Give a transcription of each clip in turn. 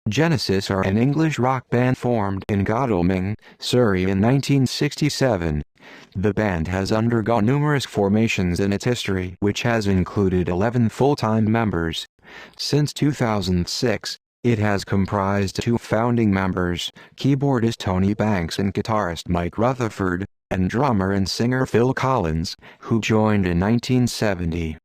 Genesis are an English rock band formed in Godalming, Surrey in 1967. The band has undergone numerous formations in its history, which has included 11 full-time members. Since 2006, it has comprised two founding members, keyboardist Tony Banks and guitarist Mike Rutherford, and drummer and singer Phil Collins, who joined in 1970.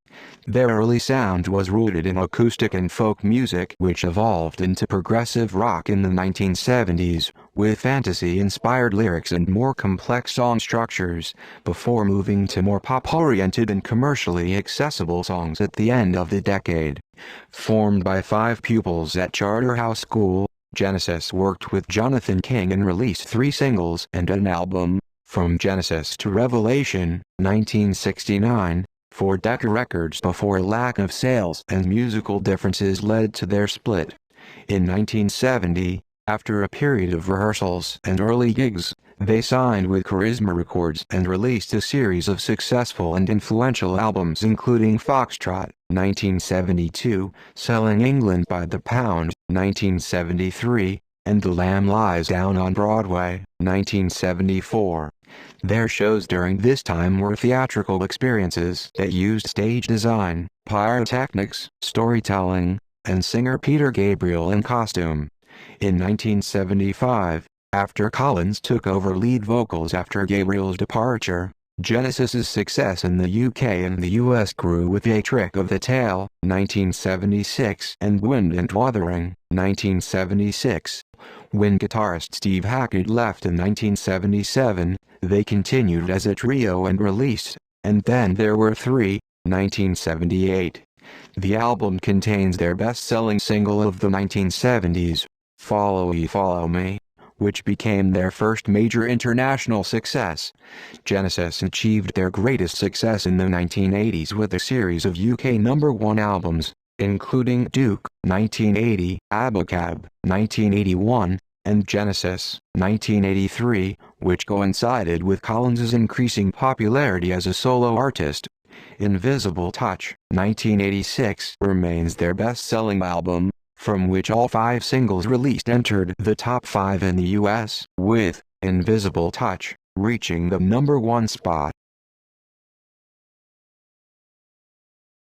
Their early sound was rooted in acoustic and folk music, which evolved into progressive rock in the 1970s, with fantasy-inspired lyrics and more complex song structures, before moving to more pop-oriented and commercially accessible songs at the end of the decade. Formed by 5 pupils at Charterhouse School, Genesis worked with Jonathan King and released 3 singles and an album, From Genesis to Revelation, 1969, for Decca Records before lack of sales and musical differences led to their split. In 1970, after a period of rehearsals and early gigs, they signed with Charisma Records and released a series of successful and influential albums including Foxtrot, 1972, Selling England by the Pound, 1973, and The Lamb Lies Down on Broadway, 1974. Their shows during this time were theatrical experiences that used stage design, pyrotechnics, storytelling, and singer Peter Gabriel in costume. In 1975, after Collins took over lead vocals after Gabriel's departure, Genesis's success in the UK and the US grew with A Trick of the Tail, 1976, and Wind and Wuthering, 1976. When guitarist Steve Hackett left in 1977, they continued as a trio and released, And Then There Were Three, 1978. The album contains their best-selling single of the 1970s, Follow Ye Follow Me, which became their first major international success. Genesis achieved their greatest success in the 1980s with a series of UK #1 albums, including Duke, 1980, Abacab, 1981, and Genesis, 1983, which coincided with Collins's increasing popularity as a solo artist. Invisible Touch, 1986, remains their best-selling album, from which all 5 singles released entered the top 5 in the US, with Invisible Touch reaching the #1 spot.